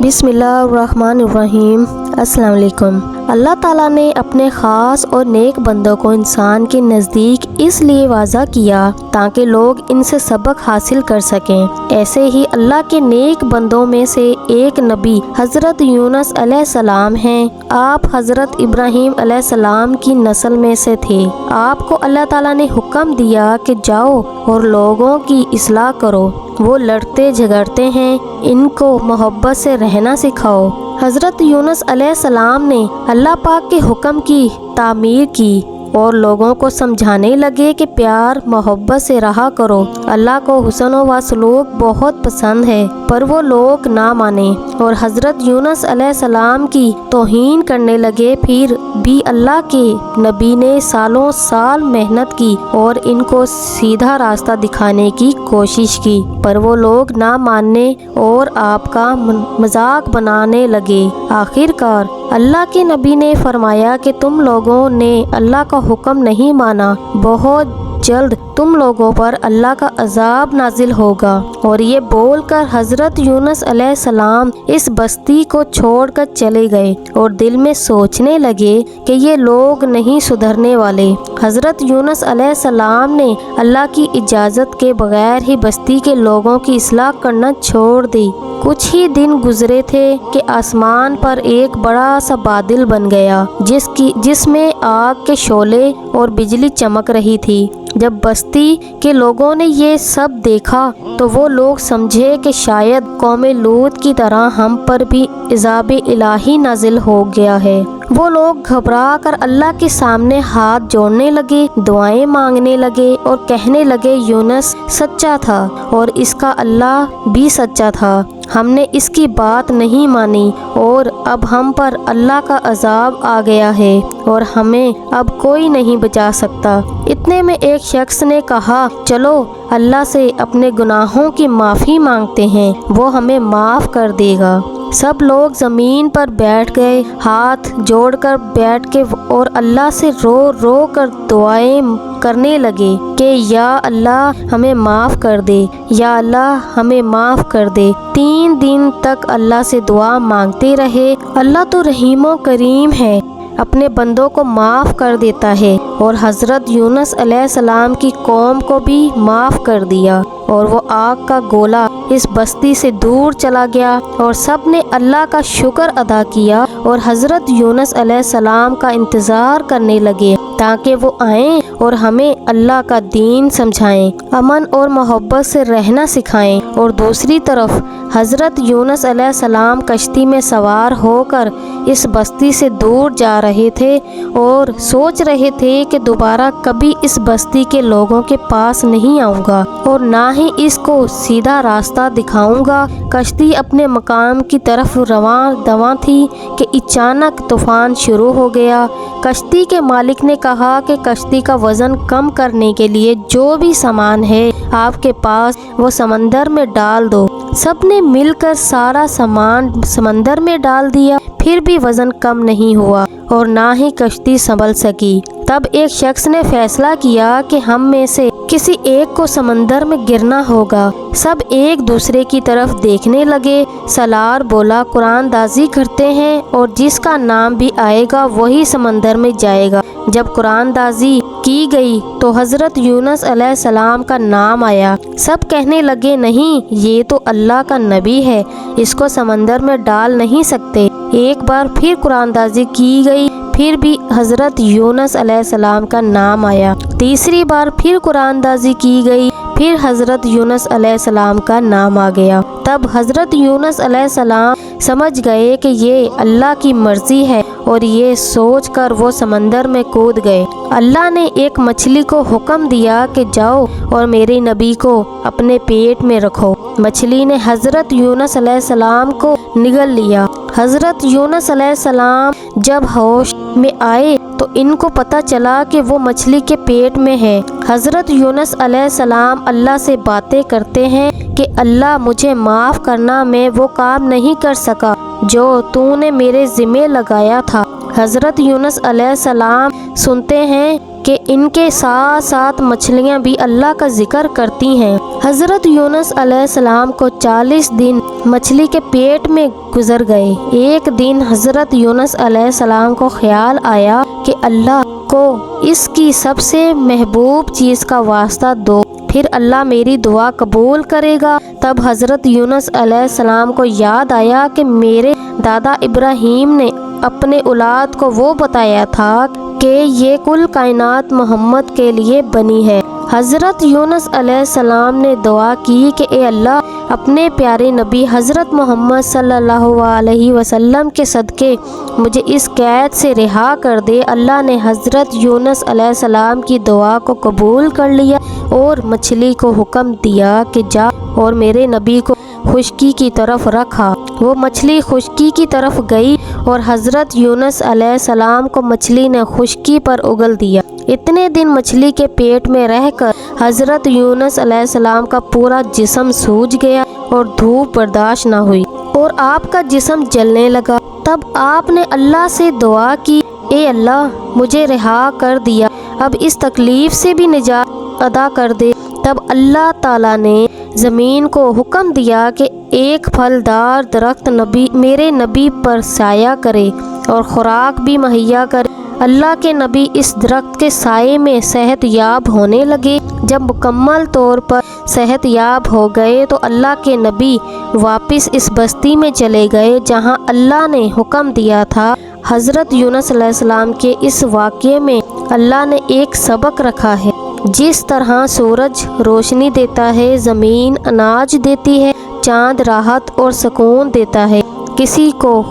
बिस्मिल्लाहिर्रहमानिर्रहीम। अस्सलाम वालेकुम। अल्लाह ताला ने अपने ख़ास और नेक बंदों को इंसान के नज़दीक इसलिए वाज़ा किया ताकि लोग इनसे सबक हासिल कर सकें। ऐसे ही अल्लाह के नेक बंदों में से एक नबी हज़रत यूनुस अलैहिस्सलाम हैं। आप हज़रत इब्राहीम अलैहिस्सलाम की नस्ल में से थे। आपको अल्लाह ताला ने हुक्म दिया कि जाओ और लोगों की इस्लाह करो। वो लड़ते झगड़ते हैं, इनको मोहब्बत से रहना सिखाओ। हज़रत यूनुस अलैहिस्सलाम ने अल्लाह पाक के हुक्म की तामीर की और लोगों को समझाने लगे कि प्यार मोहब्बत से रहा करो। अल्लाह को हुस्न व सलूक बहुत पसंद है, पर वो लोग ना माने और हज़रत यूनुस अलैहिस्सलाम की तौहीन करने लगे। फिर भी अल्लाह के नबी ने सालों साल मेहनत की और इनको सीधा रास्ता दिखाने की कोशिश की, पर वो लोग ना मानने और आपका मजाक बनाने लगे। आखिरकार अल्लाह के नबी ने फरमाया कि तुम लोगों ने अल्लाह का हुक्म नहीं माना, बहुत जल्द तुम लोगों पर अल्लाह का अजाब नाजिल होगा। और ये बोलकर हज़रत यूनुस अलैहिस्सलाम इस बस्ती को छोड़कर चले गए और दिल में सोचने लगे कि ये लोग नहीं सुधरने वाले। हज़रत यूनुस अलैहिस्सलाम ने अल्लाह की इजाज़त के बगैर ही बस्ती के लोगों की इस्लाह करना छोड़ दी। कुछ ही दिन गुजरे थे कि आसमान पर एक बड़ा सा बादल बन गया जिसमें आग के शोले और बिजली चमक रही थी। जब बस्ती के लोगों ने ये सब देखा तो वो लोग समझे कि शायद कौम लूत की तरह हम पर भी इज़ाब इलाही नाजिल हो गया है। वो लोग घबरा कर अल्लाह के सामने हाथ जोड़ने लगे, दुआएं मांगने लगे और कहने लगे यूनुस सच्चा था और इसका अल्लाह भी सच्चा था। हमने इसकी बात नहीं मानी और अब हम पर अल्लाह का अजाब आ गया है और हमें अब कोई नहीं बचा सकता। इतने में एक शख्स ने कहा, चलो अल्लाह से अपने गुनाहों की माफ़ी मांगते हैं, वो हमें माफ़ कर देगा। सब लोग ज़मीन पर बैठ गए, हाथ जोड़कर बैठ के और अल्लाह से रो रो कर दुआएं करने लगे कि या अल्लाह हमें माफ़ कर दे, या अल्लाह हमें माफ़ कर दे। 3 दिन तक अल्लाह से दुआ मांगते रहे। अल्लाह तो रहीम करीम है, अपने बंदों को माफ़ कर देता है। और हज़रत यूनुस अलैहिस्सलाम की कौम को भी माफ़ कर दिया और वो आग का गोला इस बस्ती से दूर चला गया और सब ने अल्लाह का शुक्र अदा किया और हज़रत यूनुस अलैहिस्सलाम का इंतज़ार करने लगे ताकि वो आएं और हमें अल्लाह का दीन समझाएं, अमन और मोहब्बत से रहना सिखाएं। और दूसरी तरफ हज़रत यूनुस अलैहिस्सलाम कश्ती में सवार होकर इस बस्ती से दूर जा रहे थे और सोच रहे थे कि दोबारा कभी इस बस्ती के लोगों के पास नहीं आऊँगा और ना ही इसको सीधा रास्ता दिखाऊंगा। कश्ती अपने मकाम की तरफ रवां थी कि अचानक तूफान शुरू हो गया। कश्ती के मालिक ने कहा कि कश्ती का वज़न कम करने के लिए जो भी सामान है आपके पास वो समंदर में डाल दो। सब ने मिलकर सारा सामान समंदर में डाल दिया, फिर भी वज़न कम नहीं हुआ और ना ही कश्ती संभल सकी। तब एक शख्स ने फैसला किया कि हम में से किसी एक को समंदर में गिरना होगा। सब एक दूसरे की तरफ देखने लगे। सलार बोला, कुरान दाजी करते हैं और जिसका नाम भी आएगा वही समंदर में जाएगा। जब कुरान दाजी की गई तो हज़रत यूनुस अलैहिस्सलाम का नाम आया। सब कहने लगे, नहीं, ये तो अल्लाह का नबी है, इसको समंदर में डाल नहीं सकते। एक बार फिर कुरान दाजी की गई, फिर भी हज़रत यूनुस अलैहिस्सलाम का नाम आया। तीसरी बार फिर कुरान दाजी की गई, फिर हज़रत यूनुस अलैहिस्सलाम का नाम आ गया। तब हज़रत यूनुस अलैहिस्सलाम समझ गए कि ये अल्लाह की मर्ज़ी है और ये सोचकर वो समंदर में कूद गए। अल्लाह ने एक मछली को हुक्म दिया कि जाओ और मेरे नबी को अपने पेट में रखो। मछली ने हज़रत यूनुस अलैहिस्सलाम को निगल लिया। हज़रत यूनुस अलैहिस्सलाम जब होश में आए तो इनको पता चला कि वो मछली के पेट में है। हज़रत यूनुस अलैहिस्सलाम अल्लाह से बातें करते हैं कि अल्लाह मुझे माफ़ करना, मैं वो काम नहीं कर सका जो तूने मेरे ज़िम्मे लगाया था। हज़रत यूनुस अलैहिस्सलाम सुनते हैं کہ ان کے ساتھ ساتھ مچھلیاں بھی اللہ کا ذکر کرتی ہیں۔ حضرت یونس علیہ السلام کو 40 دن مچھلی کے پیٹ میں گزر گئے۔ ایک دن حضرت یونس علیہ السلام کو خیال آیا کہ اللہ کو اس کی سب سے محبوب چیز کا واسطہ دو، پھر اللہ میری دعا قبول کرے گا۔ تب حضرت یونس علیہ السلام کو یاد آیا کہ میرے دادا ابراہیم نے اپنے اولاد کو وہ بتایا تھا کہ یہ کل کائنات محمد کے لیے بنی ہے۔ حضرت یونس علیہ السلام نے دعا کی کہ اے اللہ، اپنے پیارے نبی حضرت محمد صلی اللہ علیہ وسلم کے صدقے مجھے اس قید سے رہا کر دے۔ اللہ نے حضرت یونس علیہ السلام کی دعا کو قبول کر لیا اور مچھلی کو حکم دیا کہ جا اور میرے نبی کو خشکی کی طرف رکھا۔ وہ مچھلی خشکی کی طرف گئی اور حضرت یونس علیہ السلام کو مچھلی نے خشکی پر اگل دیا۔ اتنے دن مچھلی کے پیٹ میں رہ کر حضرت یونس علیہ السلام کا پورا جسم سوج گیا اور دھوپ برداشت نہ ہوئی اور آپ کا جسم جلنے لگا۔ تب آپ نے اللہ سے دعا کی، اے اللہ، مجھے رہا کر دیا، اب اس تکلیف سے بھی نجات عطا کر دے۔ تب اللہ تعالیٰ نے زمین کو حکم دیا کہ ایک پھلدار درخت میرے نبی پر سایہ کرے اور خوراک بھی مہیا کرے۔ اللہ کے نبی اس درخت کے سائے میں صحت یاب ہونے لگے۔ جب مکمل طور پر صحت یاب ہو گئے تو اللہ کے نبی واپس اس بستی میں چلے گئے جہاں اللہ نے حکم دیا تھا۔ حضرت یونس علیہ السلام کے اس واقعے میں اللہ نے ایک سبق رکھا ہے۔ جس طرح سورج روشنی دیتا ہے، زمین اناج دیتی ہے، چاند راحت اور سکون دیتا ہے، کسی کو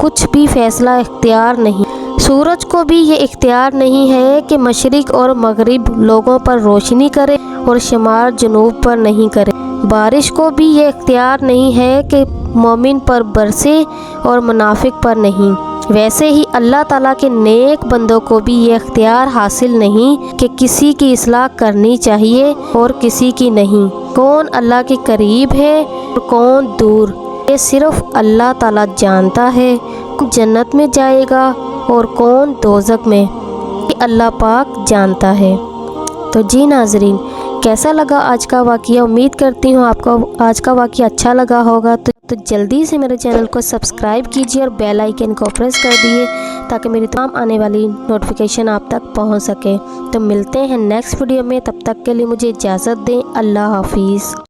کچھ بھی فیصلہ اختیار نہیں۔ سورج کو بھی یہ اختیار نہیں ہے کہ مشرق اور مغرب لوگوں پر روشنی کرے اور شمال جنوب پر نہیں کرے۔ بارش کو بھی یہ اختیار نہیں ہے کہ مومن پر برسے اور منافق پر نہیں۔ ویسے ہی اللہ تعالیٰ کے نیک بندوں کو بھی یہ اختیار حاصل نہیں کہ کسی کی اصلاح کرنی چاہیے اور کسی کی نہیں۔ کون اللہ کے قریب ہے اور کون دور، یہ صرف اللہ تعالیٰ جانتا ہے۔ کون جنت میں جائے گا اور کون دوزخ میں، یہ اللہ پاک جانتا ہے۔ تو جی ناظرین، کیسا لگا آج کا واقعہ؟ امید کرتی ہوں آپ کو آج کا واقعہ اچھا لگا ہوگا۔ تو جلدی سے میرے چینل کو سبسکرائب کیجیے اور بیل آئیکن کو پریس کر دیجیے تاکہ میری تمام آنے والی نوٹیفیکیشن آپ تک پہنچ سکے۔ تو ملتے ہیں نیکسٹ ویڈیو میں، تب تک کے لیے مجھے اجازت دیں۔ اللہ حافظ۔